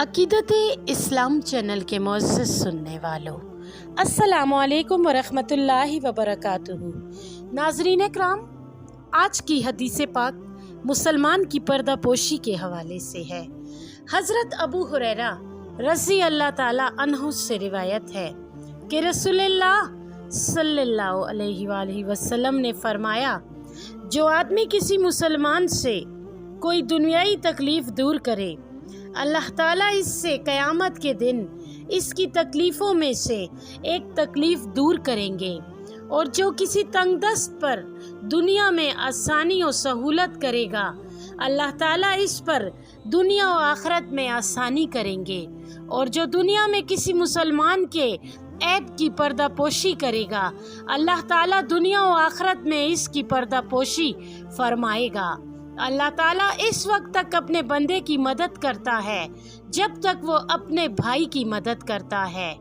अकीदत इस्लाम चैनल के मुअज़्ज़ज़ सुनने वालों, अस्सलामु अलैकुम वरहमतुल्लाहि वबरकातुहू। नाज़रीन इकराम, आज की हदीस पाक मुसलमान की पर्दा पोशी के हवाले से है। हज़रत अबू हुरैरा रज़ी अल्लाह ताला अन्हु से रिवायत है कि रसूलुल्लाह सल्लल्लाहु अलैहि वसल्लम ने फरमाया, जो आदमी किसी मुसलमान से कोई दुनियाई तकलीफ़ दूर करे, अल्लाह ताला इससे क़यामत के दिन इसकी तकलीफ़ों में से एक तकलीफ़ दूर करेंगे। और जो किसी तंगदस्त पर दुनिया में आसानी और सहूलत करेगा, अल्लाह ताला इस पर दुनिया और आखिरत में आसानी करेंगे। और जो दुनिया में किसी मुसलमान के ऐब की पर्दापोशी करेगा, अल्लाह ताला दुनिया और आखिरत में इसकी पर्दापोशी फरमाएगा। अल्लाह ताला इस वक्त तक अपने बंदे की मदद करता है जब तक वो अपने भाई की मदद करता है।